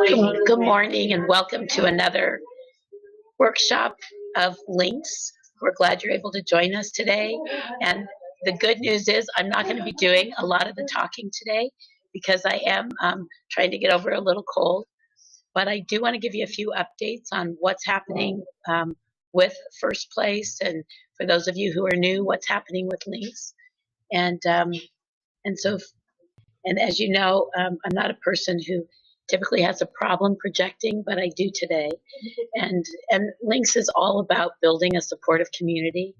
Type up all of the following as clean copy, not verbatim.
Good morning and welcome to another workshop of Links. We're glad you're able to join us today. And the good news is I'm not going to be doing a lot of the talking today because I am trying to get over a little cold. But I do want to give you a few updates on what's happening with First Place, and for those of you who are new, what's happening with Links. And as you know, I'm not a person who typically has a problem projecting, but I do today. And Links is all about building a supportive community,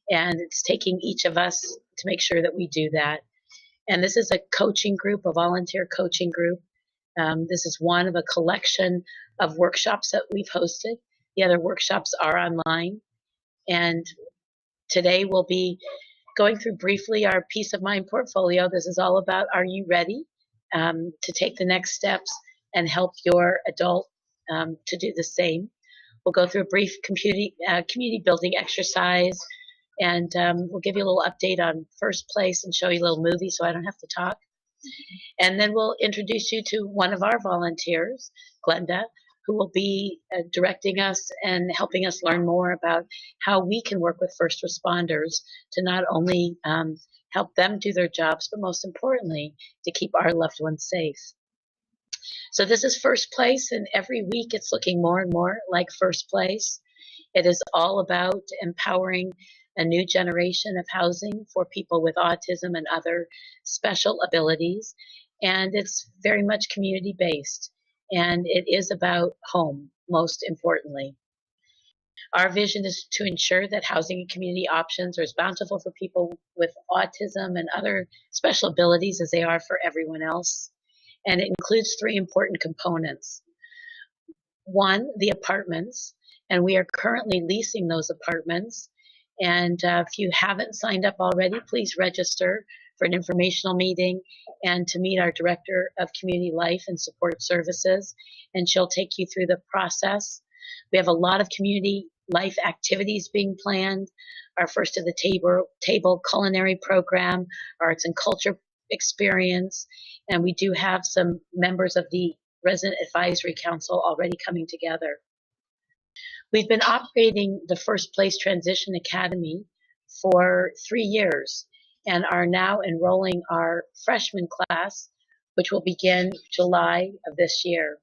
and it's taking each of us to make sure that we do that. And this is a coaching group, a volunteer coaching group. This is one of a collection of workshops that we've hosted. The other workshops are online. And today we'll be going through briefly our Peace of Mind portfolio. This is all about, are you ready to take the next steps and help your adult to do the same? We'll go through a brief community building exercise, and we'll give you a little update on First Place and show you a little movie so I don't have to talk. And then we'll introduce you to one of our volunteers, Glenda, who will be directing us and helping us learn more about how we can work with first responders to not only help them do their jobs, but most importantly, to keep our loved ones safe. So this is First Place, and every week it's looking more and more like First Place. It is all about empowering a new generation of housing for people with autism and other special abilities, and it's very much community-based. And it is about home, most importantly. Our vision is to ensure that housing and community options are as bountiful for people with autism and other special abilities as they are for everyone else. And it includes three important components. One, the apartments, and we are currently leasing those apartments. And if you haven't signed up already, please register for an informational meeting and to meet our Director of Community Life and Support Services, and she'll take you through the process. We have a lot of community life activities being planned. Our First at the Table culinary program, arts and culture experience, and we do have some members of the Resident Advisory Council already coming together. We've been operating the First Place Transition Academy for 3 years, and are now enrolling our freshman class, which will begin July of this year.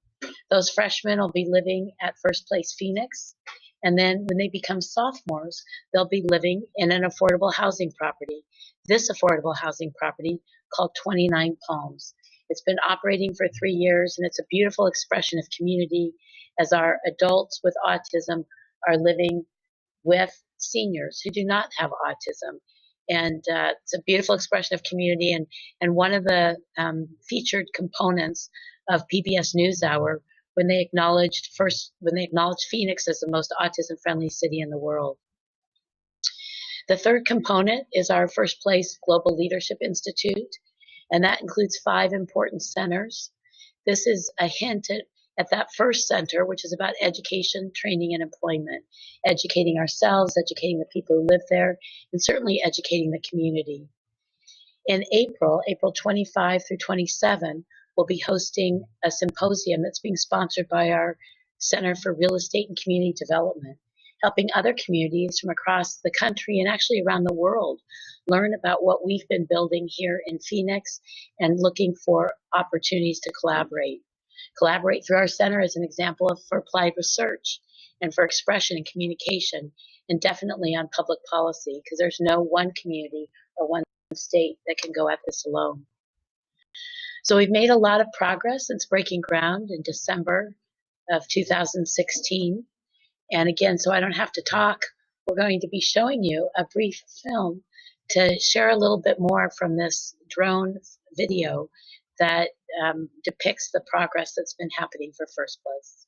Those freshmen will be living at First Place Phoenix, and then when they become sophomores, they'll be living in an affordable housing property. This affordable housing property called 29 Palms. It's been operating for 3 years, and it's a beautiful expression of community as our adults with autism are living with seniors who do not have autism. And it's a beautiful expression of community, and one of the featured components of PBS NewsHour when they acknowledged Phoenix as the most autism-friendly city in the world. The third component is our First Place Global Leadership Institute, and that includes 5 important centers. This is a hint at that first center, which is about education, training, and employment, educating ourselves, educating the people who live there, and certainly educating the community. In April 25 through 27, we'll be hosting a symposium that's being sponsored by our Center for Real Estate and Community Development, helping other communities from across the country and actually around the world learn about what we've been building here in Phoenix and looking for opportunities to collaborate. Collaborate through our center as an example for applied research and for expression and communication, and definitely on public policy, because there's no one community or one state that can go at this alone. So we've made a lot of progress since breaking ground in December of 2016. And again, so I don't have to talk, we're going to be showing you a brief film to share a little bit more from this drone video that depicts the progress that's been happening for First Place.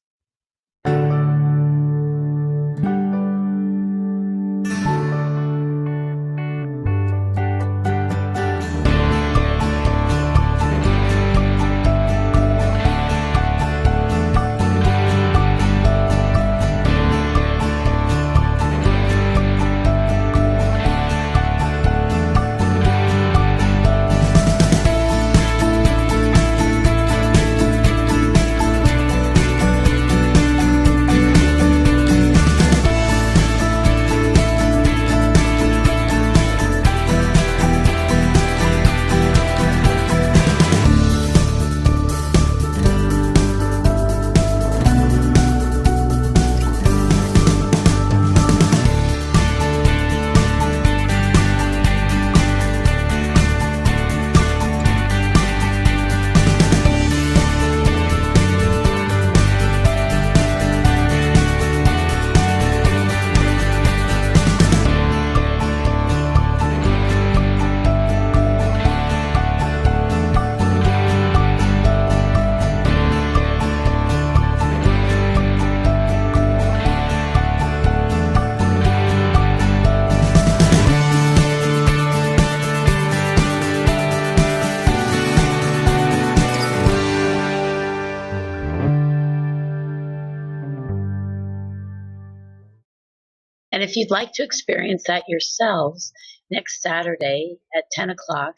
And if you'd like to experience that yourselves, next Saturday at 10 o'clock,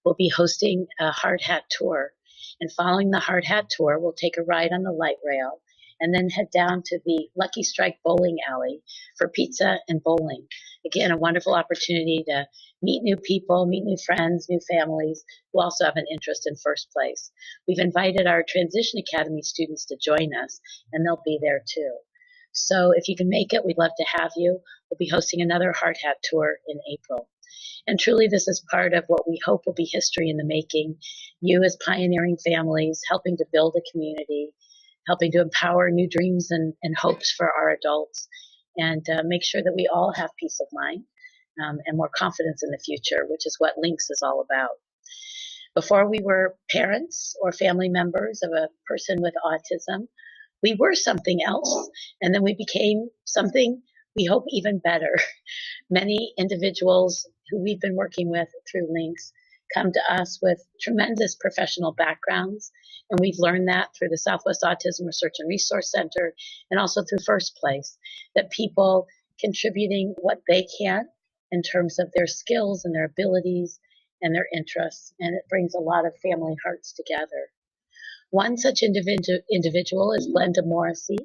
we'll be hosting a hard hat tour. And following the hard hat tour, we'll take a ride on the light rail and then head down to the Lucky Strike Bowling Alley for pizza and bowling. Again, a wonderful opportunity to meet new people, meet new friends, new families who also have an interest in First Place. We've invited our Transition Academy students to join us, and they'll be there too. So if you can make it, we'd love to have you. We'll be hosting another hard hat tour in April. And truly, this is part of what we hope will be history in the making. You as pioneering families, helping to build a community, helping to empower new dreams and hopes for our adults, and make sure that we all have peace of mind and more confidence in the future, which is what Links is all about. Before we were parents or family members of a person with autism, we were something else, and then we became something we hope even better. Many individuals who we've been working with through Links come to us with tremendous professional backgrounds, and we've learned that through the Southwest Autism Research and Resource Center and also through First Place, that people contributing what they can in terms of their skills and their abilities and their interests, and it brings a lot of family hearts together. One such individual is Glenda Morrissey,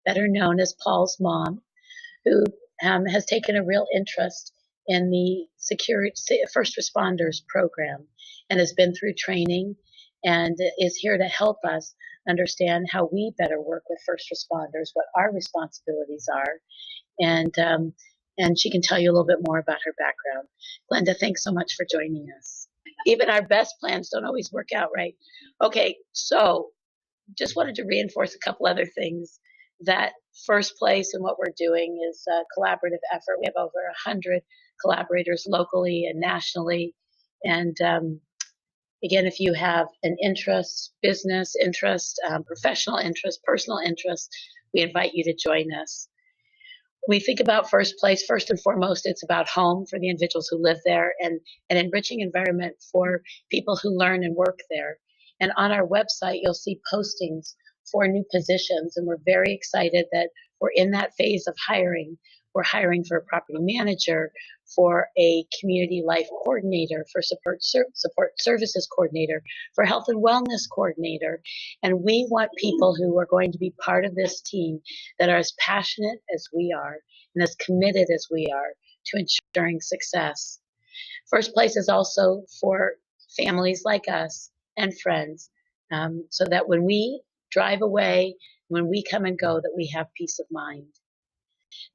better known as Paul's mom, who has taken a real interest in the first responders program and has been through training and is here to help us understand how we better work with first responders, what our responsibilities are, and she can tell you a little bit more about her background. Glenda, thanks so much for joining us. Even our best plans don't always work out right. Okay, so just wanted to reinforce a couple other things. That First Place and what we're doing is a collaborative effort. We have over 100 collaborators locally and nationally. And again, if you have an interest, business interest, professional interest, personal interest, we invite you to join us. When we think about First Place, first and foremost, it's about home for the individuals who live there and an enriching environment for people who learn and work there. And on our website, you'll see postings for new positions, and we're very excited that we're in that phase of hiring. We're hiring for a property manager, for a community life coordinator, for support services coordinator, for health and wellness coordinator. And we want people who are going to be part of this team that are as passionate as we are and as committed as we are to ensuring success. First Place is also for families like us and friends, so that when we drive away, when we come and go, that we have peace of mind.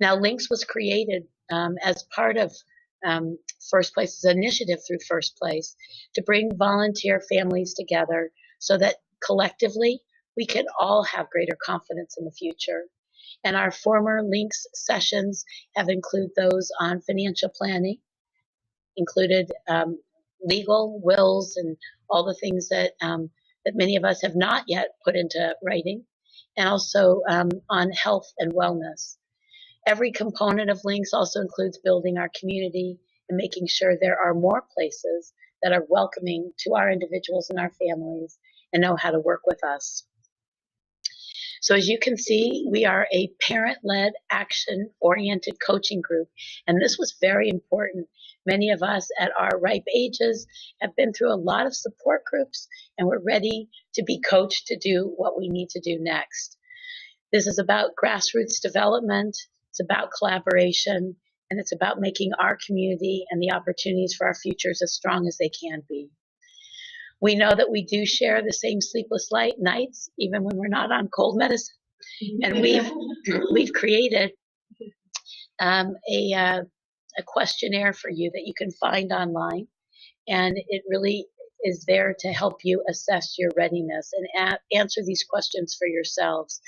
Now, Links was created as part of First Place's initiative through First Place to bring volunteer families together so that collectively we can all have greater confidence in the future. And our former Links sessions have included those on financial planning, included legal wills and all the things that that many of us have not yet put into writing, and also on health and wellness. Every component of Links also includes building our community and making sure there are more places that are welcoming to our individuals and our families and know how to work with us. So as you can see, we are a parent-led, action-oriented coaching group, and this was very important. Many of us at our ripe ages have been through a lot of support groups, and we're ready to be coached to do what we need to do next. This is about grassroots development, it's about collaboration, and it's about making our community and the opportunities for our futures as strong as they can be. We know that we do share the same sleepless nights, even when we're not on cold medicine. And we've created a questionnaire for you that you can find online, and it really is there to help you assess your readiness and answer these questions for yourselves,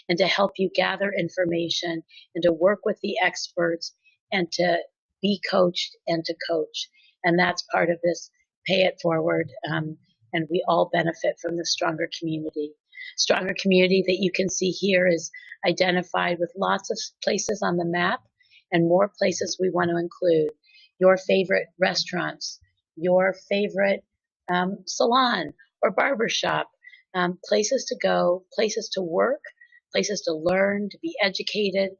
and to help you gather information and to work with the experts and to be coached and to coach. And that's part of this Pay It Forward. And we all benefit from the stronger community. Stronger community that you can see here is identified with lots of places on the map and more places we want to include. Your favorite restaurants, your favorite salon or barbershop, places to go, places to work, places to learn, to be educated,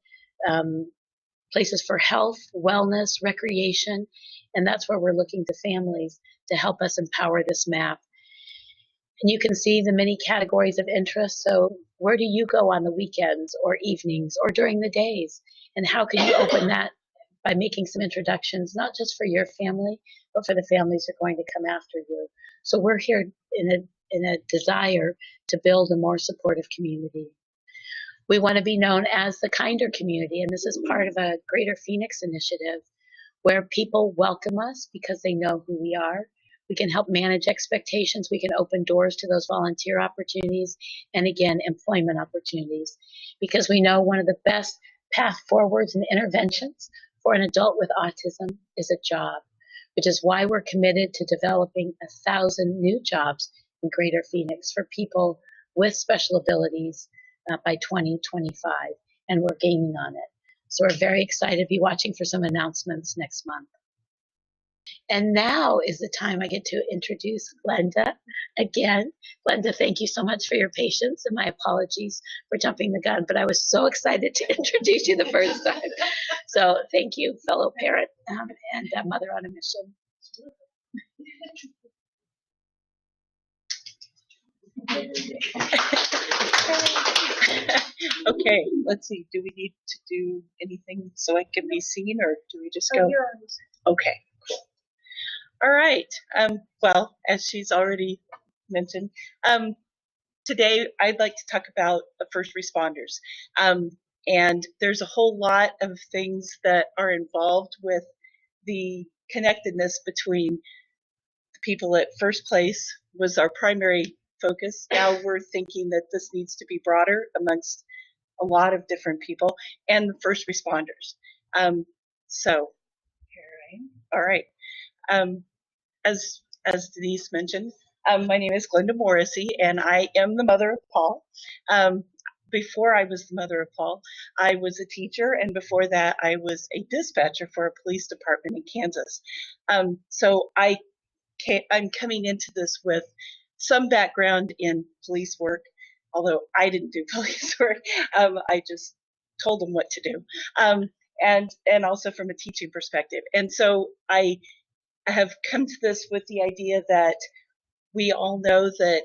places for health, wellness, recreation, and that's where we're looking to families to help us empower this map. And you can see the many categories of interest. So where do you go on the weekends or evenings or during the days? And how can you open that by making some introductions, not just for your family, but for the families that are going to come after you. So we're here in a desire to build a more supportive community. We want to be known as the kinder community, and this is part of a Greater Phoenix initiative where people welcome us because they know who we are. We can help manage expectations. We can open doors to those volunteer opportunities and, again, employment opportunities, because we know one of the best path forwards and interventions for an adult with autism is a job, which is why we're committed to developing 1,000 new jobs in Greater Phoenix for people with special abilities by 2025, and we're gaining on it. So we're very excited. Be watching for some announcements next month. And now is the time I get to introduce Glenda again. Glenda, thank you so much for your patience, and my apologies for jumping the gun, but I was so excited to introduce you the first time. So thank you, fellow parent and mother on a mission. Okay, let's see. Do we need to do anything so I can be seen, or do we just go? Okay, cool. All right. Well, as she's already mentioned, today I'd like to talk about first responders. And there's a whole lot of things that are involved with the connectedness between the people at First Place was our primary focus. Now we're thinking that this needs to be broader amongst a lot of different people and the first responders. So here I am. All right. As Denise mentioned, my name is Glenda Morrissey, and I am the mother of Paul. Before I was the mother of Paul, I was a teacher, and before that, I was a dispatcher for a police department in Kansas. So I'm coming into this with some background in police work, although I didn't do police work. I just told them what to do, and also from a teaching perspective. And so I have come to this with the idea that we all know that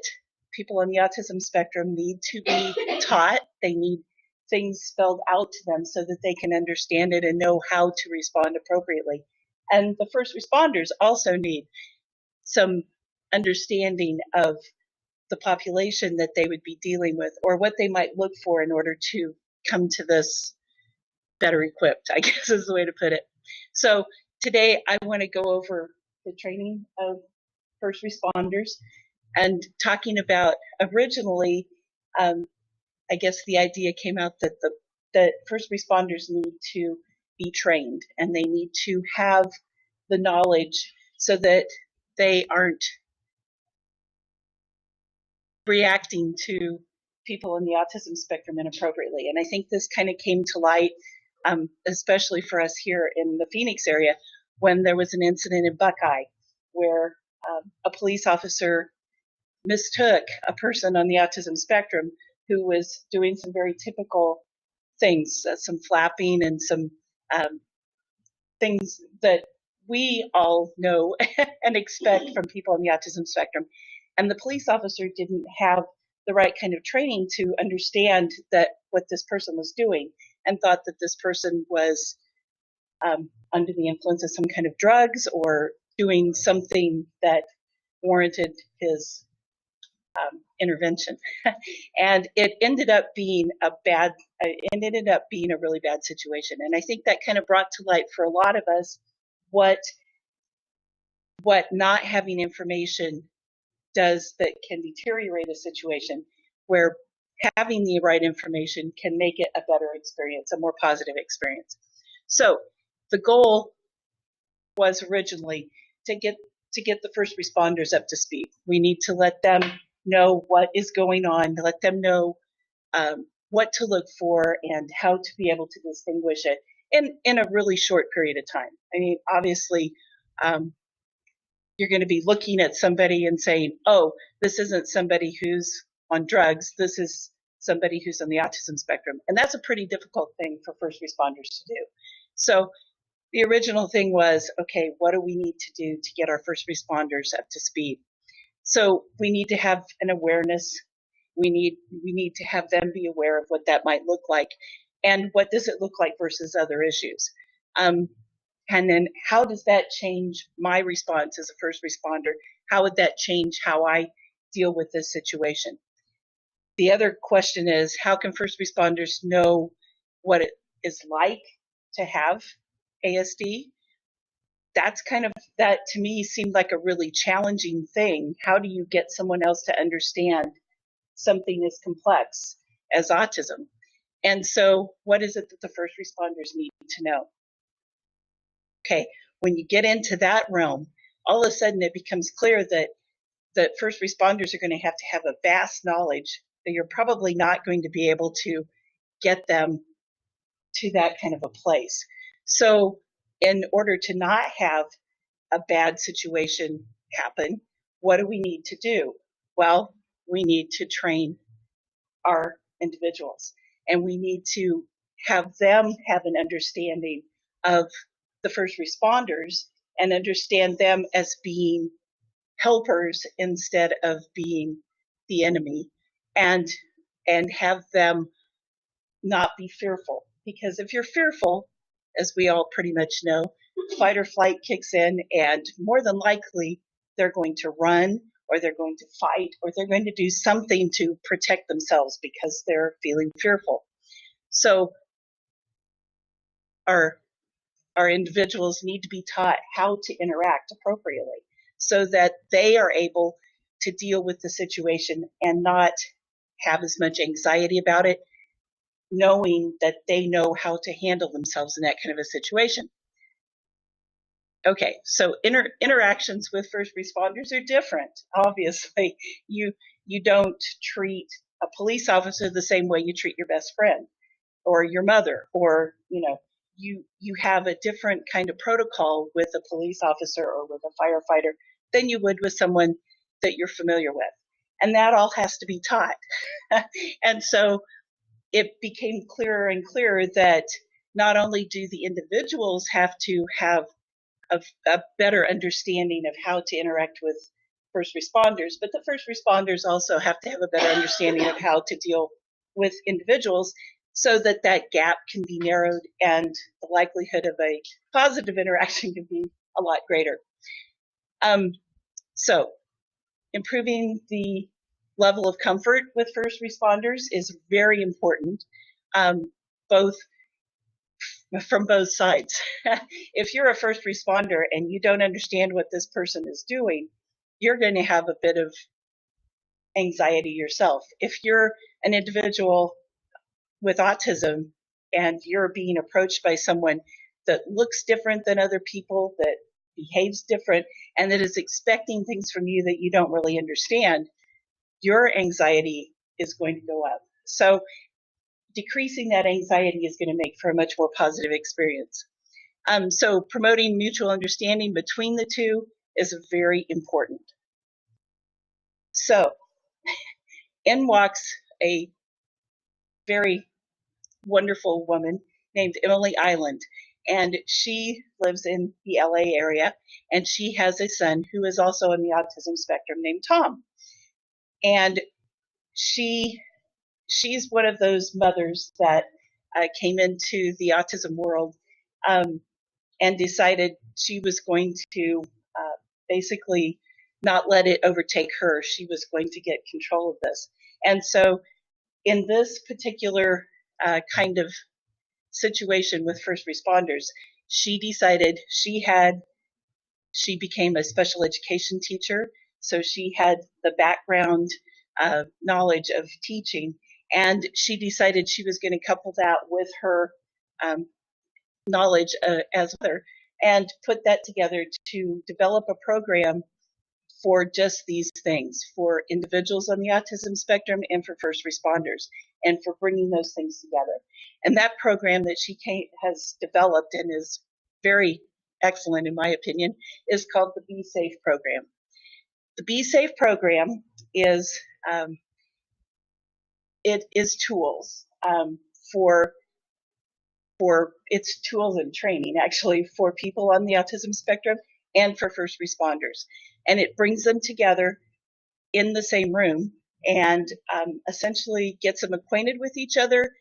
people on the autism spectrum need to be taught. They need things spelled out to them so that they can understand it and know how to respond appropriately. And the first responders also need some understanding of the population that they would be dealing with, or what they might look for in order to come to this better equipped, I guess is the way to put it. So today I want to go over the training of first responders and talking about originally, I guess the idea came out that that first responders need to be trained, and they need to have the knowledge so that they aren't reacting to people in the autism spectrum inappropriately. And I think this kind of came to light, especially for us here in the Phoenix area, when there was an incident in Buckeye where a police officer mistook a person on the autism spectrum who was doing some very typical things, some flapping and some things that we all know and expect from people on the autism spectrum. And the police officer didn't have the right kind of training to understand that what this person was doing, and thought that this person was under the influence of some kind of drugs or doing something that warranted his intervention. And it ended up being a really bad situation. And I think that kind of brought to light for a lot of us what not having information does that can deteriorate a situation, where having the right information can make it a better experience, a more positive experience. So the goal was originally to get the first responders up to speed. We need to let them know what is going on, let them know what to look for and how to be able to distinguish it in a really short period of time. I mean, obviously, you're going to be looking at somebody and saying, oh, this isn't somebody who's on drugs, this is somebody who's on the autism spectrum. And that's a pretty difficult thing for first responders to do. So the original thing was, okay, what do we need to do to get our first responders up to speed? So we need to have an awareness. We need to have them be aware of what that might look like, and what does it look like versus other issues. And then how does that change my response as a first responder? How would that change how I deal with this situation? The other question is, how can first responders know what it is like to have ASD? That's that to me seemed like a really challenging thing. How do you get someone else to understand something as complex as autism? And so what is it that the first responders need to know? Okay, when you get into that realm, all of a sudden it becomes clear that first responders are going to have a vast knowledge that you're probably not going to be able to get them to that kind of a place. So in order to not have a bad situation happen, what do we need to do? Well, we need to train our individuals, and we need to have them have an understanding of the first responders and understand them as being helpers instead of being the enemy, and have them not be fearful. Because if you're fearful, as we all pretty much know, fight or flight kicks in, and more than likely they're going to run, or they're going to fight, or they're going to do something to protect themselves because they're feeling fearful. So our individuals need to be taught how to interact appropriately so that they are able to deal with the situation and not have as much anxiety about it, knowing that they know how to handle themselves in that kind of a situation. Okay, so interactions with first responders are different. Obviously, you don't treat a police officer the same way you treat your best friend or your mother, or you have a different kind of protocol with a police officer or with a firefighter than you would with someone that you're familiar with, and that all has to be taught. And so it became clearer and clearer that not only do the individuals have to have a better understanding of how to interact with first responders, but the first responders also have to have a better understanding of how to deal with individuals so that that gap can be narrowed and the likelihood of a positive interaction can be a lot greater. So improving the level of comfort with first responders is very important, both from both sides. If you're a first responder and you don't understand what this person is doing, you're going to have a bit of anxiety yourself. If you're an individual with autism and you're being approached by someone that looks different than other people, that behaves different, and that is expecting things from you that you don't really understand, your anxiety is going to go up. So decreasing that anxiety is going to make for a much more positive experience. So promoting mutual understanding between the two is very important. So in walks a very wonderful woman named Emily Island, and she lives in the LA area, and she has a son who is also on the autism spectrum named Tom. And she's one of those mothers that came into the autism world and decided she was going to basically not let it overtake her. She was going to get control of this. And so in this particular kind of situation with first responders, she decided she became a special education teacher. So she had the background knowledge of teaching, and she decided she was going to couple that with her knowledge as other, and put that together to develop a program for just these things, for individuals on the autism spectrum and for first responders, and for bringing those things together. And that program that she has developed and is very excellent in my opinion is called the Be Safe program. The Be Safe program is it is tools for for its tools and training, actually, for people on the autism spectrum and for first responders. And it brings them together in the same room and essentially gets them acquainted with each other,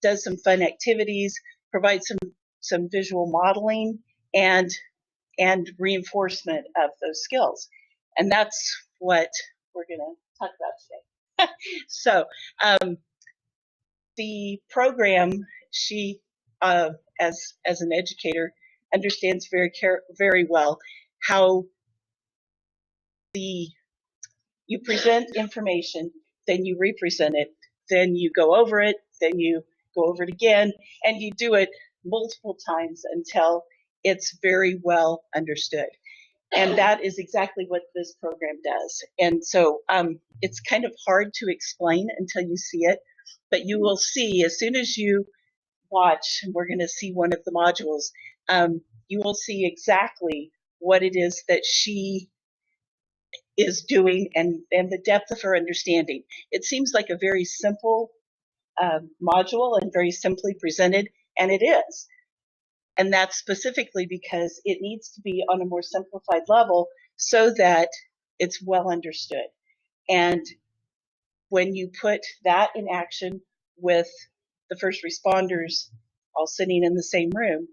does some fun activities, provides some visual modeling and reinforcement of those skills. And that's what we're going to talk about today. So the program, she, as an educator, understands very well how you present information, then you represent it, then you go over it, then you go over it again, and you do it multiple times until it's very well understood. And that is exactly what this program does. And so it's kind of hard to explain until you see it, but you will see as soon as you watch, and we're going to see one of the modules, you will see exactly what it is that she is doing and the depth of her understanding. It seems like a very simple module and very simply presented, and it is. And that's specifically because it needs to be on a more simplified level so that it's well understood. And when you put that in action with the first responders all sitting in the same room,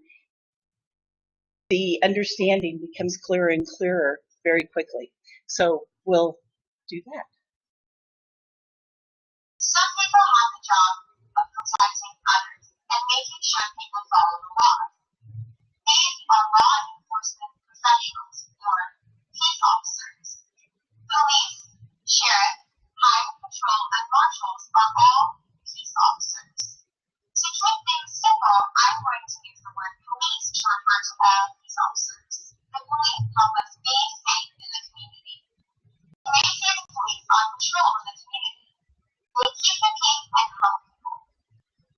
the understanding becomes clearer and clearer very quickly. So we'll do that. Some people have the job of protecting others and making sure people follow the law. These are law enforcement professionals, or peace officers. Police, sheriff, highway patrol, and marshals are all peace officers. To keep things simple, I'm going to use the word police to refer to all peace officers. The police help us be safe in the community. You may see the police on patrol in the community. They keep the peace and help people.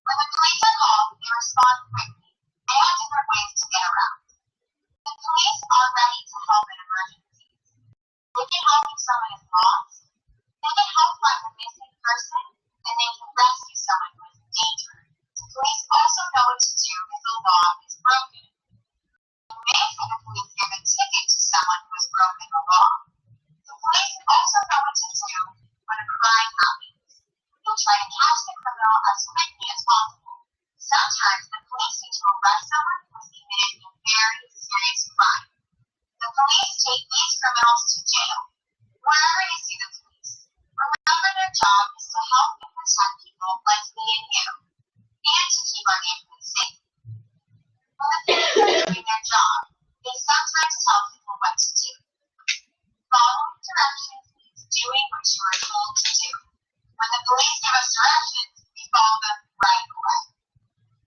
When the police are called, they respond quickly. They have different ways to get around. The police are ready to help in emergencies. They can help if someone is lost. They can help find a missing person, and they can rescue someone who is in danger. The police also know what to do if the law is broken. You may see the police give a ticket to someone who has broken the law. The police also know what to do when a crime happens. They'll try to catch the criminal as quickly as possible. Sometimes the police need to arrest someone who has committed a very serious crime. The police take these criminals to jail. Wherever you see the police, remember their job is to help and protect people like me and you, and to keep our neighborhood safe. When the police are doing their job, they sometimes tell people what to do. Following directions means doing what you are told to do. When the police give us directions, we follow them right away.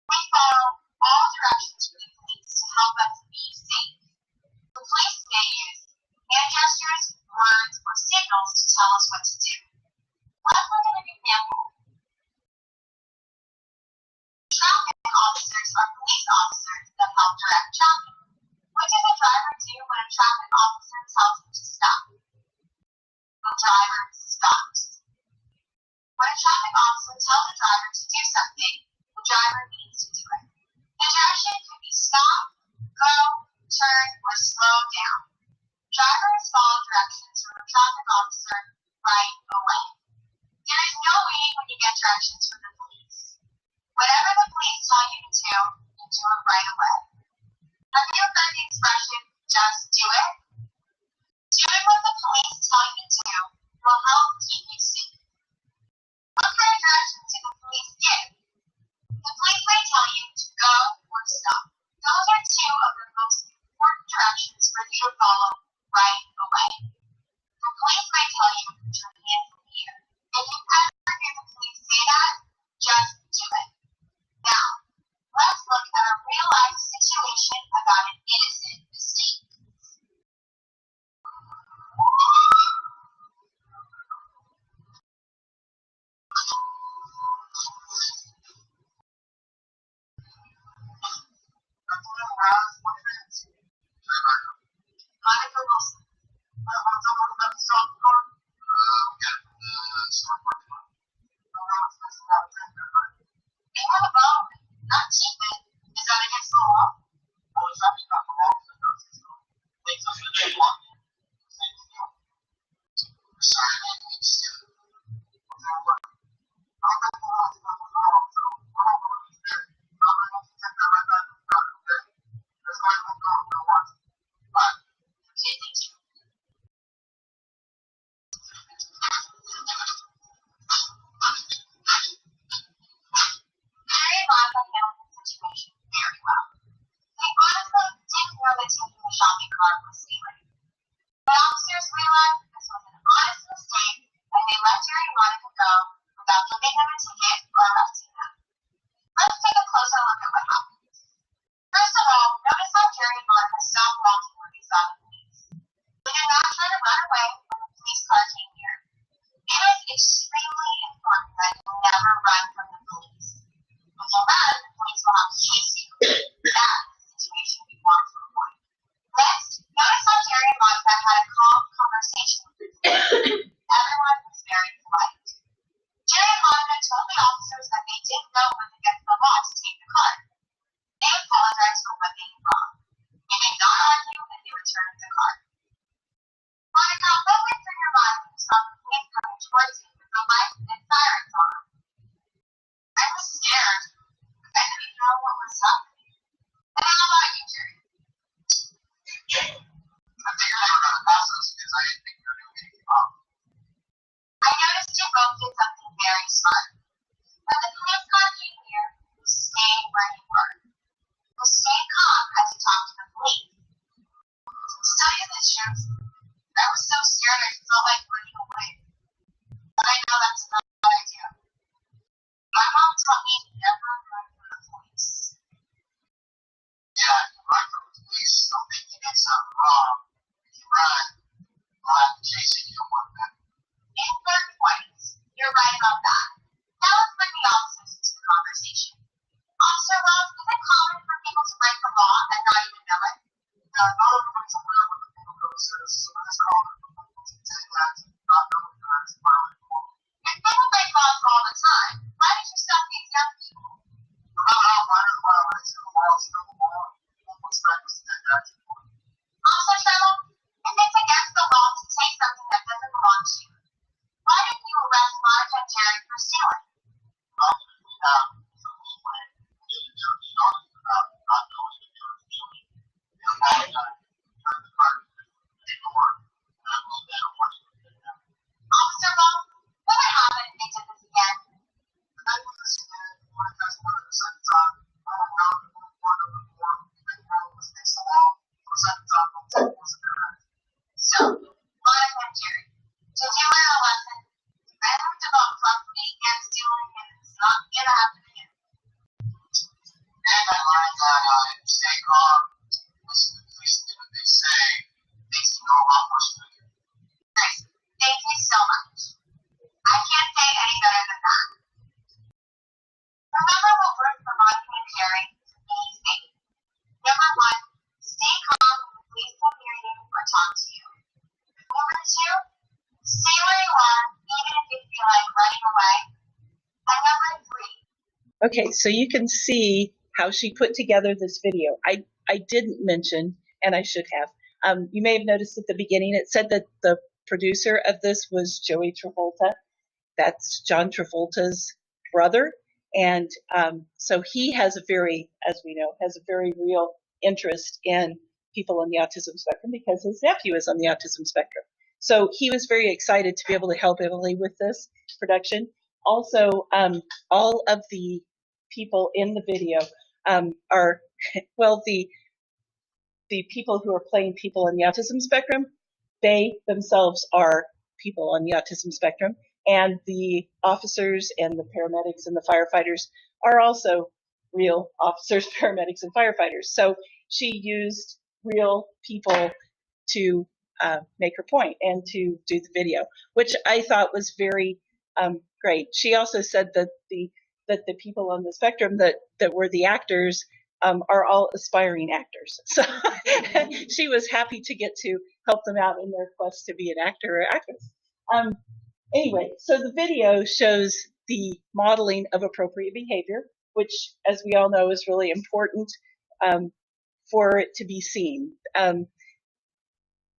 We follow all directions from the police to help us be safe. The police may use hand gestures, words, or signals to tell us what to do. Let's look at an example. Traffic officers are police officers that help direct traffic. What does a driver do when a traffic officer tells him to stop? The driver stops. When a traffic officer tells a driver to do something, the driver needs to do it. The direction could be stop, go, turn, or slow down. Drivers follow directions from a traffic officer right away. There is no waiting when you get directions from the police. Whatever the police tell you to do, you do it right away. Have you heard the expression, just do it? Doing what the police tell you to do will help keep you safe. What kind of directions do the police give? The police may tell you to go or stop. Those are two of the most important directions for you to follow right away. The police may tell you to put your hands in the air. If you ever hear the police say that, just do it. Now, let's look at a real-life situation about an innocent mistake. answers that they didn't know was against the law to take the card. They apologized for what they did wrong. They did not argue and they returned the card. Monica, what went through your mind when you saw the police coming towards you with the lights and sirens on? I was scared. I didn't know what was happening. And how about you, Jerry? I figured they were going to pass us because I didn't think we were doing anything wrong. I noticed you both did something very smart. When the police car came here, you stayed where you were. You stayed calm as you talked to the police. To tell you the truth, I was so scared I felt like running away. But I know that's not what I do. My mom taught me to never run from the police. Yeah, you run from the police, they'll think you did something wrong. If you run, they'll have to chase you one day. In certain ways, you're right about that. Now let's bring the officers into the conversation. Officer Wells, is it common for people to break the law and not even know it? Yeah, not everyone's aware what the penal code says, so it is common for people to take action not knowing that it's violating the law. If people break laws all the time, why did you stop these young people? About how minor violation of law is still the law, people expect us to take action for it. Officer Sherrill, if it's against the law to take something that doesn't belong to you, why didn't you arrest Monica and Jerry for stealing? Well, we have some leeway. We didn't do the honest about not knowing that they were stealing. We apologized, turned the card, paperwork, and I believe they don't want you to do that. Officer Wells, what would happen if they did this again? If they do this again, Monica's one of the second time. I don't know if we want to report if they was against the law. For the second time, they'll take what's in their hands. So, Monica and Jerry, did you learn a lesson? I learned about property and stealing, and it's not gonna happen again. And I learned that stay calm, listen to the police do what they say, makes you go a lot more smoother. Nice. Thank you so much. I can't say any better than that. Remember what worked for Monica and Jerry? Be safe. Number one, stay calm when the police come near you or talk to you. Number two, stay where you are, even if you feel like running away. And number three. Okay, so you can see how she put together this video. I didn't mention, and I should have. You may have noticed at the beginning it said that the producer of this was Joey Travolta. That's John Travolta's brother. And so he has a very, as we know, has a very real interest in people on the autism spectrum because his nephew is on the autism spectrum. So he was very excited to be able to help Emily with this production. Also, all of the people in the video are, well, the people who are playing people on the autism spectrum, they themselves are people on the autism spectrum. And the officers and the paramedics and the firefighters are also real officers, paramedics, and firefighters. So she used real people to make her point and to do the video, which I thought was very great. She also said that the people on the spectrum that were the actors are all aspiring actors. So she was happy to get to help them out in their quest to be an actor or actress. Anyway, so the video shows the modeling of appropriate behavior, which, as we all know, is really important for it to be seen.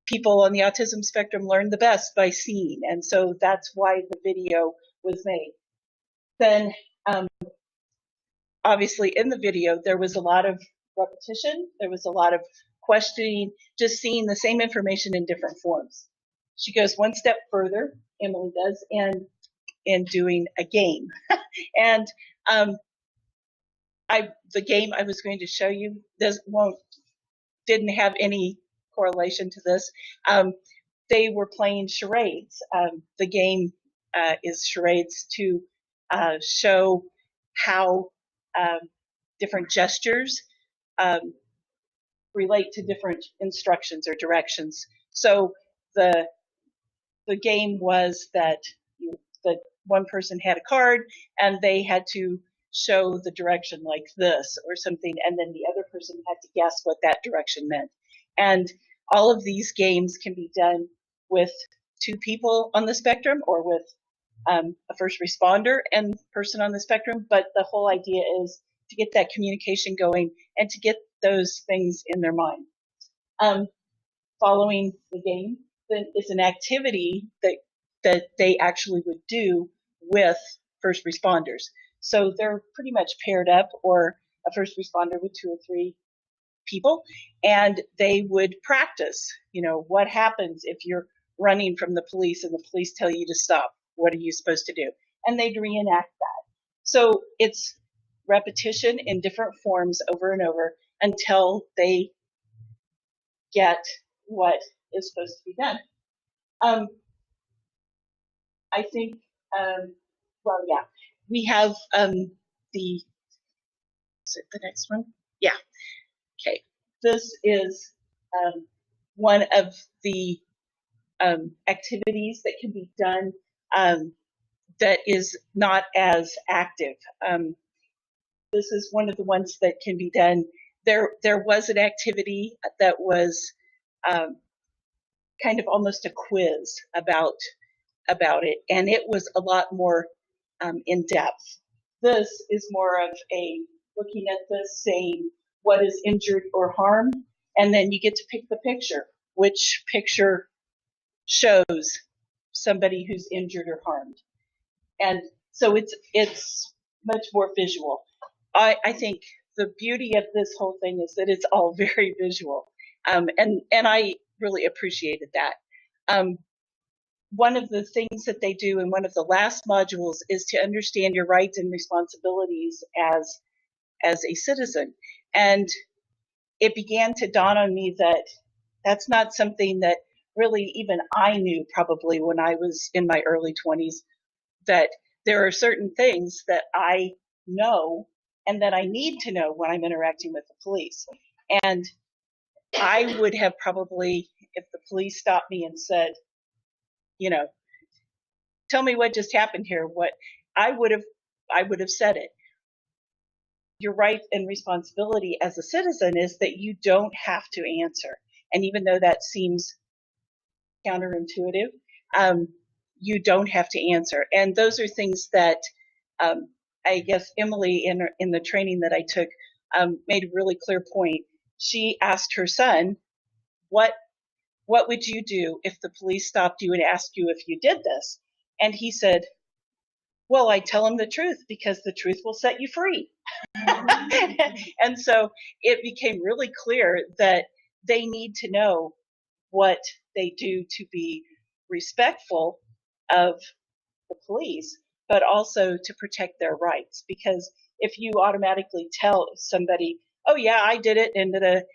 People on the autism spectrum learn the best by seeing, and so that's why the video was made. Then, obviously, in the video, there was a lot of repetition. There was a lot of questioning, just seeing the same information in different forms. She goes one step further, Emily does, in doing a game. And the game I was going to show you didn't have any correlation to this. They were playing charades. The game is charades to show how different gestures relate to different instructions or directions. So the game was that that one person had a card and they had to show the direction like this or something, and then the other person had to guess what that direction meant. And all of these games can be done with two people on the spectrum or with a first responder and person on the spectrum, but the whole idea is to get that communication going and to get those things in their mind. Following the game is an activity that they actually would do with first responders. So they're pretty much paired up, or a first responder with 2 or 3 people, and they would practice, what happens if you're running from the police and the police tell you to stop? What are you supposed to do? And they'd reenact that. So it's repetition in different forms over and over until they get what is supposed to be done. I think, we have the next one? Yeah. Okay. This is one of the activities that can be done that is not as active. This is one of the ones that can be done. There was an activity that was kind of almost a quiz about it, and it was a lot more in depth. This is more of a looking at this, saying what is injured or harmed, and then you get to pick the picture. Which picture shows somebody who's injured or harmed? And so it's much more visual. I think the beauty of this whole thing is that it's all very visual, and I really appreciated that. One of the things that they do in one of the last modules is to understand your rights and responsibilities as a citizen. And it began to dawn on me that that's not something that really even I knew probably when I was in my early 20s, that there are certain things that I know and that I need to know when I'm interacting with the police. And I would have probably, if the police stopped me and said, tell me what just happened here, what I would have said it. Your right and responsibility as a citizen is that you don't have to answer. And even though that seems counterintuitive, you don't have to answer. And those are things that I guess Emily, in the training that I took, made a really clear point. She asked her son, what would you do if the police stopped you and asked you if you did this? And he said, well, I tell them the truth because the truth will set you free. And so it became really clear that they need to know what they do to be respectful of the police, but also to protect their rights. Because if you automatically tell somebody, oh yeah, I did it, and that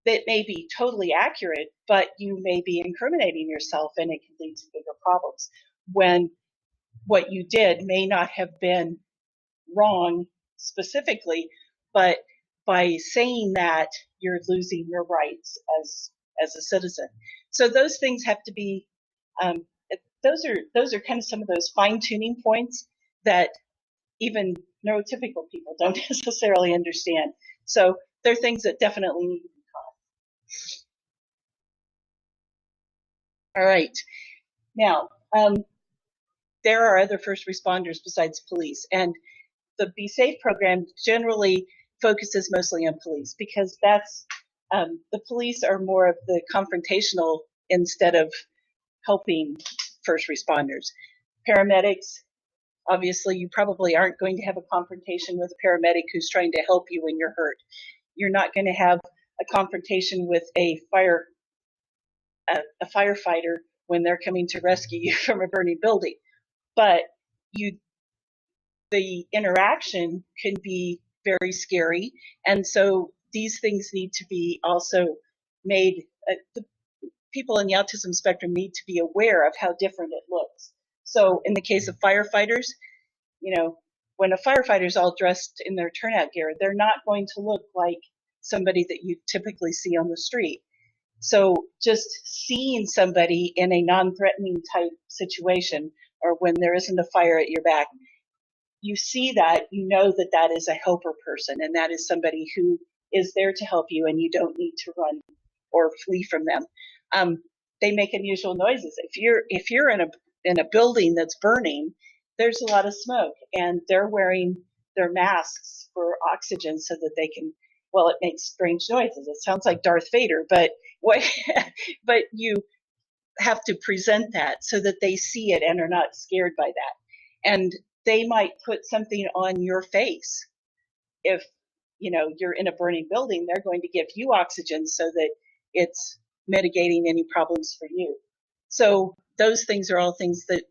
may be totally accurate, but you may be incriminating yourself, and it can lead to bigger problems when what you did may not have been wrong specifically, but by saying that, you're losing your rights as a citizen. So those things have to be, those are kind of some of those fine-tuning points that even neurotypical people don't necessarily understand. So they're things that definitely need to be taught. All right. Now, there are other first responders besides police, and the Be Safe program generally focuses mostly on police because that's the police are more of the confrontational instead of helping first responders. Paramedics, obviously, you probably aren't going to have a confrontation with a paramedic who's trying to help you when you're hurt. You're not going to have a confrontation with a firefighter when they're coming to rescue you from a burning building. But the interaction can be very scary, and so these things need to be also made. The people in the autism spectrum need to be aware of how different it looks. So in the case of firefighters, when a firefighter's all dressed in their turnout gear, they're not going to look like somebody that you typically see on the street. So just seeing somebody in a non-threatening type situation, or when there isn't a fire at your back, you see that, you know that that is a helper person, and that is somebody who is there to help you, and you don't need to run or flee from them. They make unusual noises. If you're in in a building that's burning, there's a lot of smoke, and they're wearing their masks for oxygen so that they can. Well, it makes strange noises. It sounds like Darth Vader, but but you have to present that so that they see it and are not scared by that. And they might put something on your face. If you're in a burning building, they're going to give you oxygen so that it's mitigating any problems for you. So those things are all things that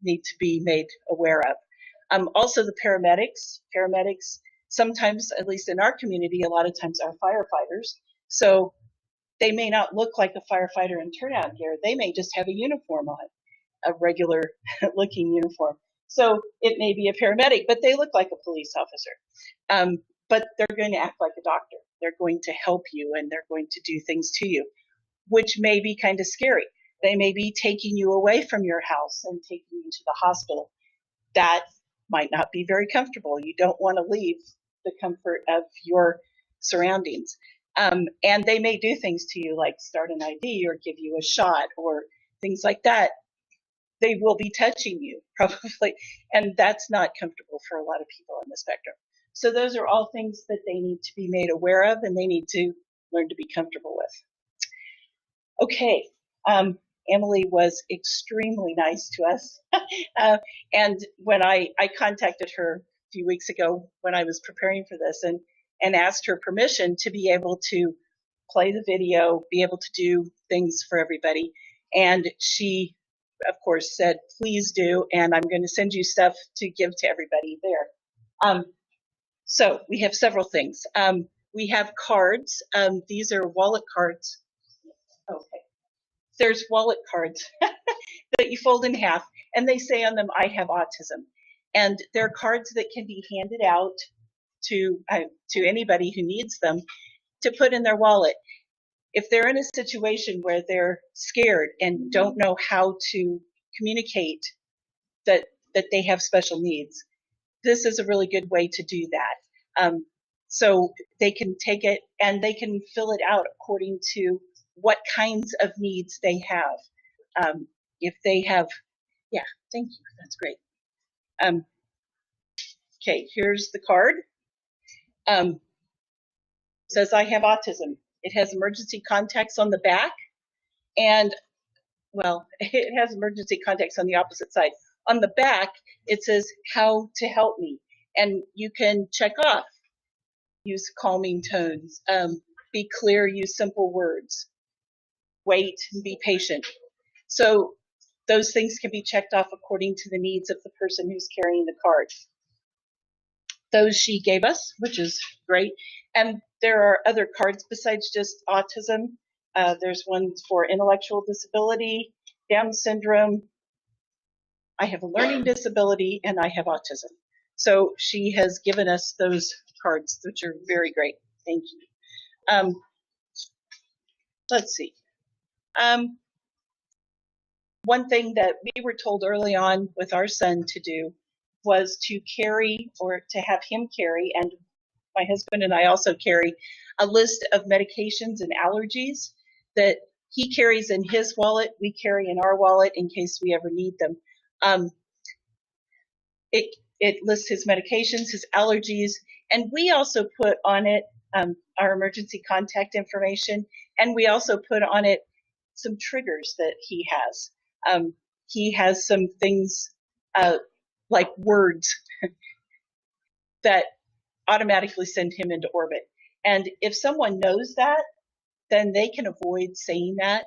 need to be made aware of. Also the paramedics sometimes, at least in our community, a lot of times are firefighters. So they may not look like a firefighter in turnout gear. They may just have a uniform on, a regular looking uniform. So it may be a paramedic, but they look like a police officer. But they're going to act like a doctor. They're going to help you, and they're going to do things to you, which may be kind of scary. They may be taking you away from your house and taking you to the hospital. That might not be very comfortable. You don't want to leave the comfort of your surroundings. And they may do things to you like start an ID or give you a shot or things like that. They will be touching you probably, and that's not comfortable for a lot of people on the spectrum. So those are all things that they need to be made aware of, and they need to learn to be comfortable with. Okay, Emily was extremely nice to us. And when I contacted her a few weeks ago when I was preparing for this and asked her permission to be able to play the video, be able to do things for everybody. And she, of course, said, please do, and I'm going to send you stuff to give to everybody there. So we have several things. We have cards. These are wallet cards. Okay. There's wallet cards that you fold in half, and they say on them, I have autism. And they're cards that can be handed out to anybody who needs them to put in their wallet. If they're in a situation where they're scared and don't know how to communicate that they have special needs, this is a really good way to do that. So they can take it and they can fill it out according to what kinds of needs they have. If they have, yeah, thank you, that's great. Okay, here's the card. Says I have autism. It has emergency contacts on the back, and well, it has emergency contacts on the opposite side. On the back, it says how to help me, and you can check off, use calming tones, be clear, use simple words, wait, and be patient. So those things can be checked off according to the needs of the person who's carrying the card. Those she gave us, which is great. And there are other cards besides just autism. There's one for intellectual disability, Down syndrome, I have a learning disability, and I have autism. So she has given us those cards, which are very great. Thank you. Let's see. One thing that we were told early on with our son to do was to carry, or to have him carry, and my husband and I also carry, a list of medications and allergies that he carries in his wallet, we carry in our wallet in case we ever need them. It lists his medications, his allergies, and we also put on it our emergency contact information, and we also put on it some triggers that he has. He has some things like words that automatically send him into orbit. And if someone knows that, then they can avoid saying that.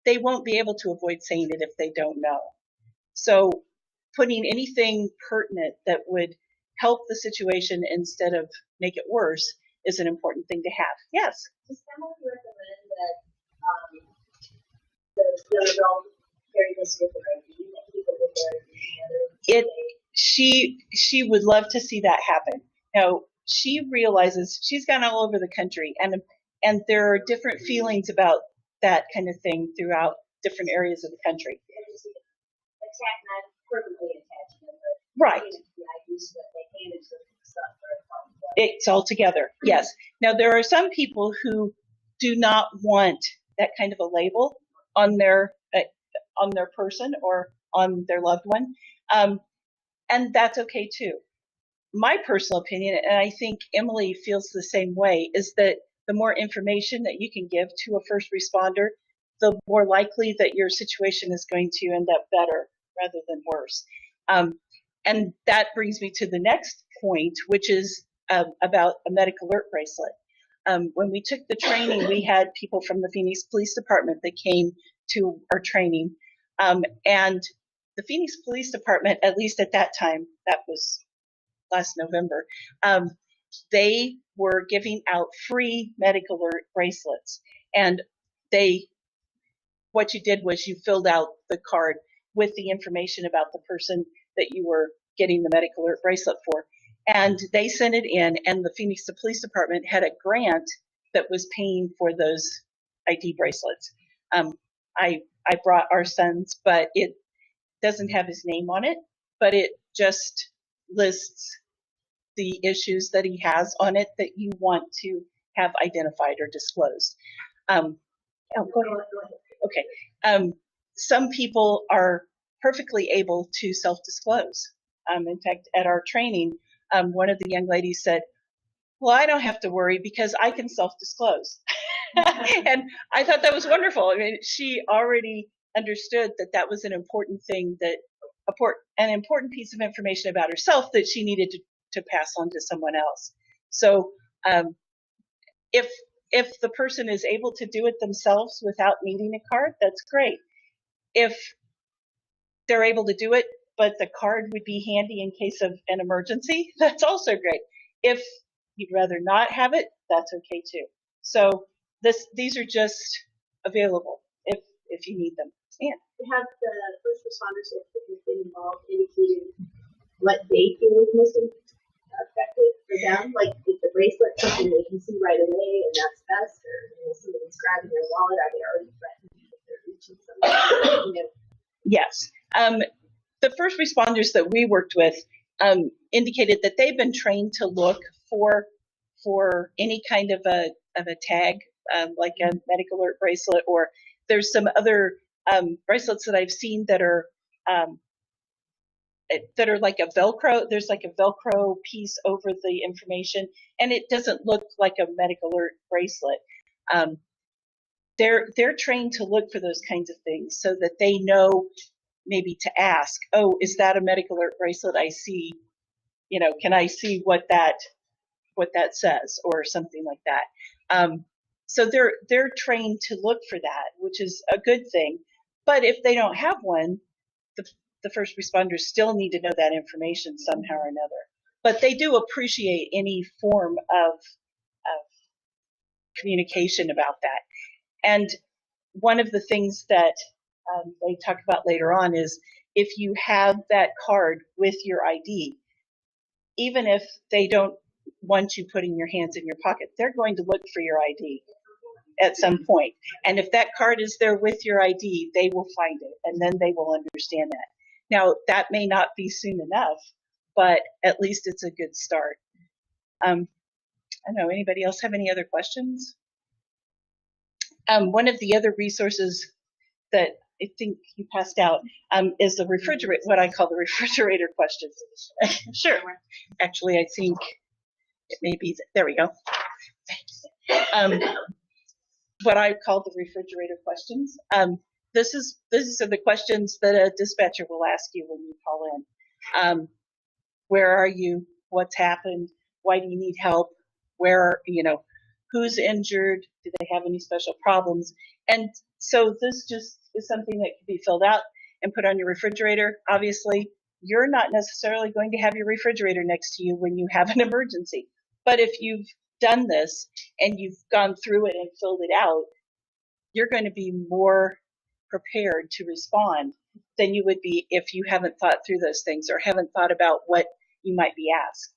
They won't be able to avoid saying it if they don't know. So putting anything pertinent that would help the situation instead of make it worse is an important thing to have. Yes? Does someone recommend that the adult carry this with their ID and people with their ID? She would love to see that happen. Now, she realizes she's gone all over the country, and there are different feelings about that kind of thing throughout different areas of the country. Not perfectly attached to them, but right. The ID so that they can accept stuff. It's all together, yes. Now, there are some people who do not want that kind of a label on their person or on their loved one. And that's okay too. My personal opinion, and I think Emily feels the same way, is that the more information that you can give to a first responder, the more likely that your situation is going to end up better rather than worse. And that brings me to the next point, which is about a medical alert bracelet. When we took the training, we had people from the Phoenix Police Department that came to our training. And the Phoenix Police Department, at least at that time, that was last November, they were giving out free medical alert bracelets. And what you did was you filled out the card with the information about the person that you were getting the medical alert bracelet for. And they sent it in, and the Phoenix Police Department had a grant that was paying for those ID bracelets. I brought our son's, but it doesn't have his name on it, but it just lists the issues that he has on it that you want to have identified or disclosed. Go ahead. Okay. Some people are perfectly able to self-disclose. In fact, at our training, one of the young ladies said, well, I don't have to worry because I can self-disclose. And I thought that was wonderful. I mean, she already understood that that was an important thing, an important piece of information about herself that she needed to pass on to someone else. So if the person is able to do it themselves without needing a card, that's great. If they're able to do it, but the card would be handy in case of an emergency, that's also great. If you'd rather not have it, that's okay too. So these are just available if you need them. Yeah. Have the first responders that have been involved indicated what they feel is most effective for them? Like, is the bracelet something they can see right away and that's best, or is somebody's grabbing their wallet? Are they already threatening if they're reaching something? Yes. The first responders that we worked with indicated that they've been trained to look for any kind of a tag, like a medical alert bracelet, or there's some other bracelets that I've seen that are like a Velcro. There's like a Velcro piece over the information, and it doesn't look like a medical alert bracelet. They're trained to look for those kinds of things so that they know maybe to ask, oh, is that a medical alert bracelet I see? Can I see what that says, or something like that? So they're trained to look for that, which is a good thing. But if they don't have one, the first responders still need to know that information somehow or another. But they do appreciate any form of communication about that. And one of the things that they talk about later on is if you have that card with your ID, even if they don't want you putting your hands in your pocket, they're going to look for your ID at some point. And if that card is there with your ID, they will find it, and then they will understand that. Now, that may not be soon enough, but at least it's a good start. I don't know, anybody else have any other questions? One of the other resources that I think you passed out is the what I call the refrigerator questions. Sure. Actually, I think it may be, there we go. What I call the refrigerator questions. These are the questions that a dispatcher will ask you when you call in. Where are you? What's happened? Why do you need help? Who's injured? Do they have any special problems? And so this just is something that can be filled out and put on your refrigerator. Obviously, you're not necessarily going to have your refrigerator next to you when you have an emergency. But if you've done this and you've gone through it and filled it out, you're going to be more prepared to respond than you would be if you haven't thought through those things or haven't thought about what you might be asked.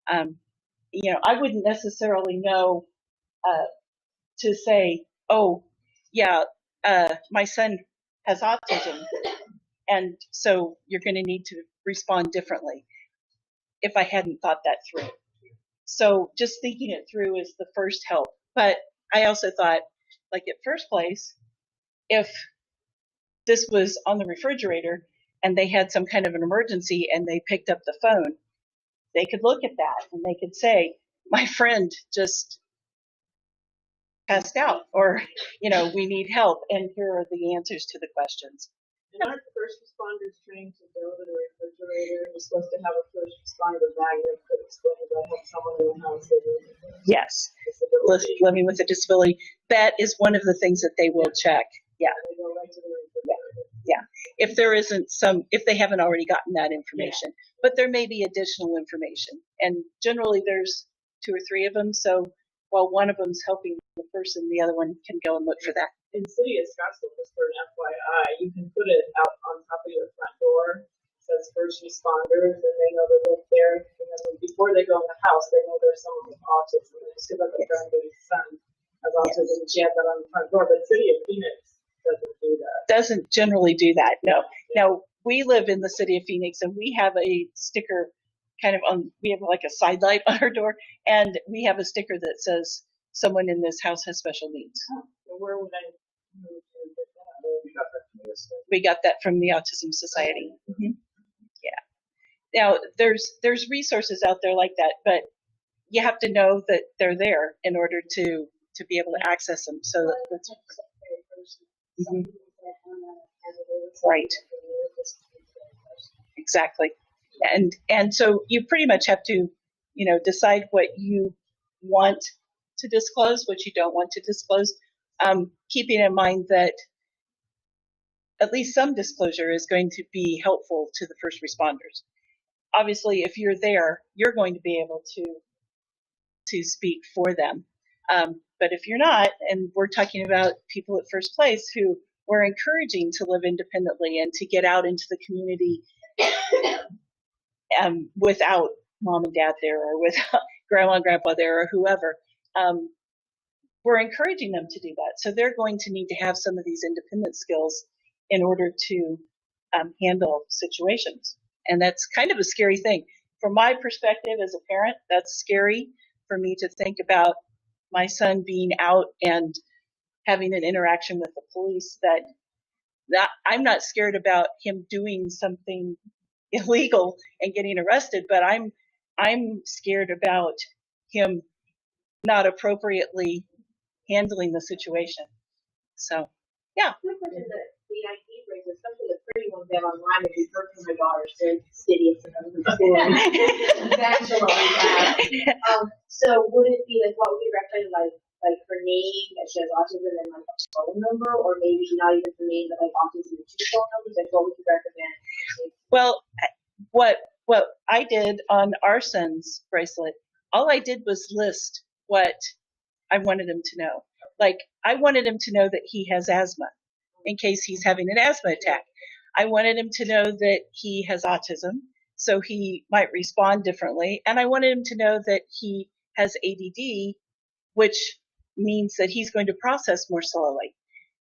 I wouldn't necessarily know to say, oh, yeah, my son has autism, and so you're going to need to respond differently, if I hadn't thought that through. So just thinking it through is the first help. But I also thought, like, at first place, if this was on the refrigerator and they had some kind of an emergency and they picked up the phone, they could look at that and they could say, my friend just passed out, or, we need help, and here are the answers to the questions. And aren't first responders trained to build a refrigerator? You're supposed to have a first responder bag that could explain that I have someone in the house with a Yes, disability. living with a disability. That is one of the things that they will check. Yeah. They go right to the refrigerator. If there isn't if they haven't already gotten that information, but there may be additional information. And generally there's 2 or 3 of them. So while one of them's helping the person, the other one can go and look for that. In the city of Scottsdale, just for an FYI, you can put it out on top of your front door. It says first responders, and they know to look there. And then before they go in the house, they know there's someone with autism. And just because a friend whose son has autism, she had that on the front door. But City of Phoenix doesn't do that. Doesn't generally do that. No. Now, we live in the city of Phoenix, and we have a sticker we have like a side light on our door, and we have a sticker that says someone in this house has special needs. So where would I move to get that? We got that from the Autism Society. Mm-hmm. Yeah. Now, there's resources out there like that, but you have to know that they're there in order to be able to access them. So that's mm-hmm. Right. Exactly. And so you pretty much have to, decide what you want to disclose, what you don't want to disclose, keeping in mind that at least some disclosure is going to be helpful to the first responders. Obviously, if you're there, you're going to be able to speak for them. But if you're not, and we're talking about people at First Place who we're encouraging to live independently and to get out into the community without mom and dad there, or without grandma and grandpa there, or whoever, we're encouraging them to do that. So they're going to need to have some of these independent skills in order to handle situations. And that's kind of a scary thing. From my perspective as a parent, that's scary for me to think about my son being out and having an interaction with the police. That I'm not scared about him doing something illegal and getting arrested, but I'm scared about him not appropriately handling the situation. So, yeah. The IT brings, especially the pretty ones they have online, if you've heard from my daughter, she's studying for school. So would it be like, what would you recommend, like her name, that she has autism, and like a phone number, or maybe not even her name, but like autism and 2 phone numbers? Like, what would you recommend? Well, what I did on our son's bracelet, all I did was list what I wanted him to know. Like, I wanted him to know that he has asthma in case he's having an asthma attack. I wanted him to know that he has autism, so he might respond differently. And I wanted him to know that he has ADD, which means that he's going to process more slowly.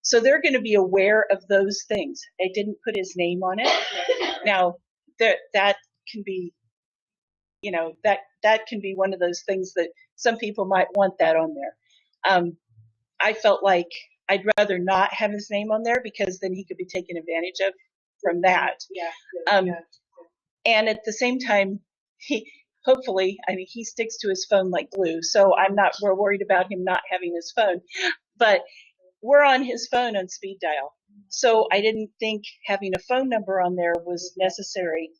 So they're going to be aware of those things. I didn't put his name on it. Now, that can be, that can be one of those things that some people might want that on there. I felt like I'd rather not have his name on there, because then he could be taken advantage of from that. And at the same time, hopefully, he sticks to his phone like glue, so we're worried about him not having his phone. But we're on his phone on speed dial, so I didn't think having a phone number on there was necessary.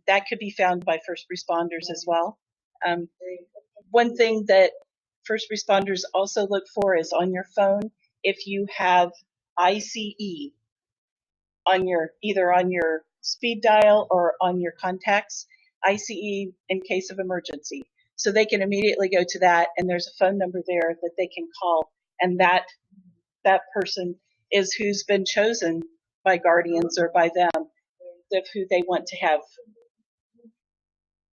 That could be found by first responders as well. One thing that first responders also look for is on your phone, if you have ICE either on your speed dial or on your contacts, ICE in case of emergency. So they can immediately go to that, and there's a phone number there that they can call, and that person is who's been chosen by guardians or by them, of who they want to have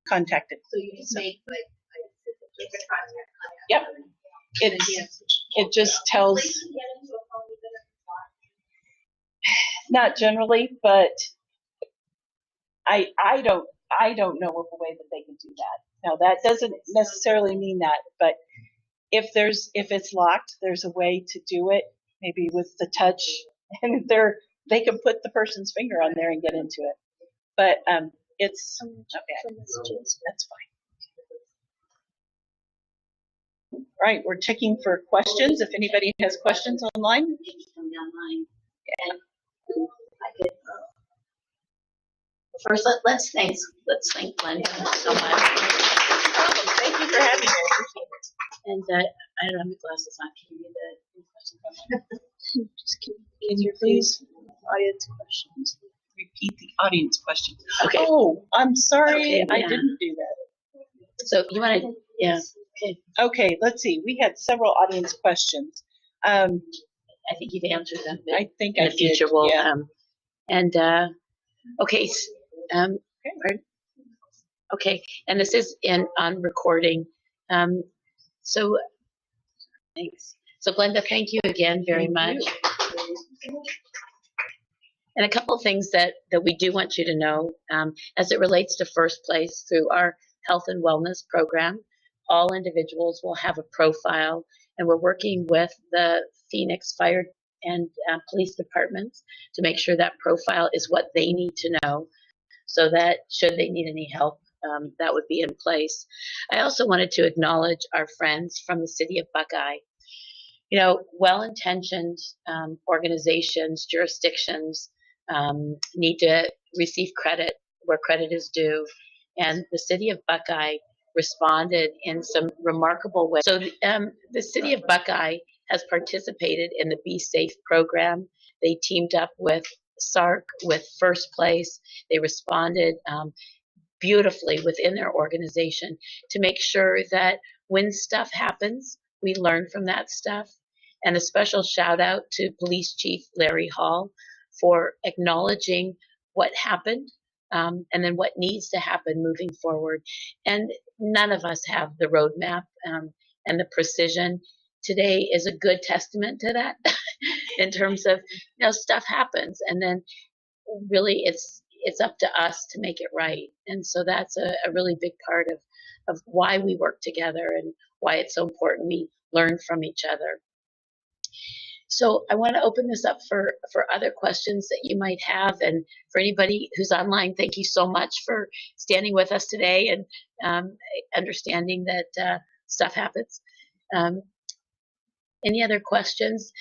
contacted. So you just make like different contact. Yep. It just tells. Not generally, but I don't know of a way that they can do that. Now, that doesn't necessarily mean that, but if it's locked, there's a way to do it, maybe with the touch, and they can put the person's finger on there and get into it. But it's okay. That's fine. All right, we're checking for questions. If anybody has questions online. And I could, first, let's thank Glenda so much. Thank you for having me. I appreciate it. And I don't have my glasses on. Can you read the question? Just can you please audience questions? Repeat the audience question. Okay. Oh, I'm sorry, Okay, I yeah. didn't do that. So you want to, yeah. Okay. Okay, let's see. We had several audience questions. I think you've answered them. But I think in I the future did, we'll yeah. okay. Pardon? Okay, and this is on recording. So thanks. So Glenda, thank you again very much. And a couple of things that we do want you to know, as it relates to First Place through our health and wellness program, all individuals will have a profile, and we're working with the Phoenix Fire and Police Departments to make sure that profile is what they need to know, so that should they need any help, that would be in place. I also wanted to acknowledge our friends from the city of Buckeye. You know, well-intentioned organizations, jurisdictions need to receive credit where credit is due. And the city of Buckeye responded in some remarkable ways. So the city of Buckeye has participated in the Be Safe program. They teamed up with SARC, with First Place. They responded beautifully within their organization to make sure that when stuff happens, we learn from that stuff. And a special shout out to Police Chief Larry Hall for acknowledging what happened and then what needs to happen moving forward. And none of us have the roadmap and the precision. Today is a good testament to that in terms of, you know, stuff happens, and then really it's up to us to make it right. And so that's a really big part of why we work together and why it's so important we learn from each other. So I want to open this up for other questions that you might have. And for anybody who's online, thank you so much for standing with us today and understanding that stuff happens. Any other questions?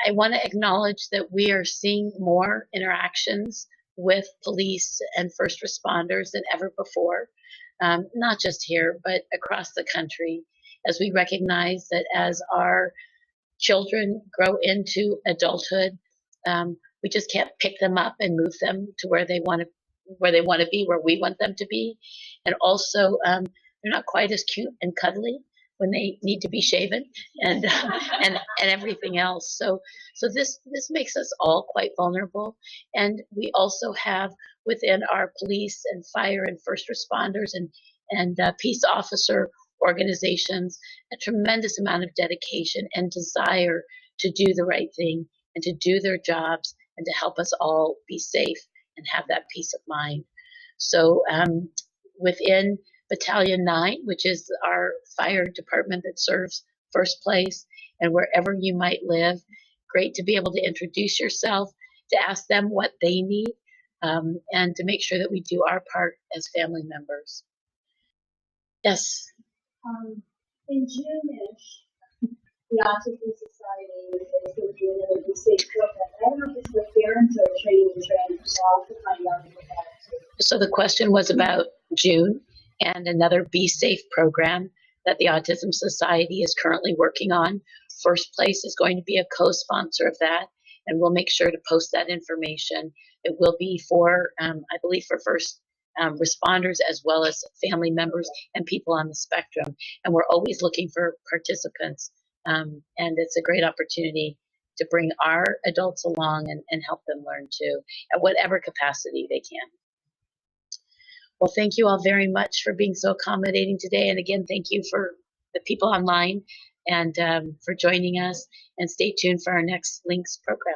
I want to acknowledge that we are seeing more interactions with police and first responders than ever before, not just here, but across the country, as we recognize that as our children grow into adulthood, we just can't pick them up and move them to where they want to be, where we want them to be. And also, they're not quite as cute and cuddly when they need to be shaven and everything else. So this makes us all quite vulnerable. And we also have within our police and fire and first responders and peace officer organizations a tremendous amount of dedication and desire to do the right thing and to do their jobs and to help us all be safe and have that peace of mind. So within Battalion 9, which is our fire department that serves First Place, and wherever you might live, great to be able to introduce yourself, to ask them what they need, and to make sure that we do our part as family members. Yes. In June-ish, the Autism Society was doing a Be Safe program. I don't know if it's with parents or training and training, so I'll have to find out about that too. So the question was about June and another Be Safe program that the Autism Society is currently working on. First Place is going to be a co-sponsor of that, and we'll make sure to post that information. It will be for, I believe, for first responders as well as family members and people on the spectrum. And we're always looking for participants, and it's a great opportunity to bring our adults along and help them learn too, at whatever capacity they can. Well, thank you all very much for being so accommodating today. And again, thank you for the people online and for joining us. And stay tuned for our next Links program.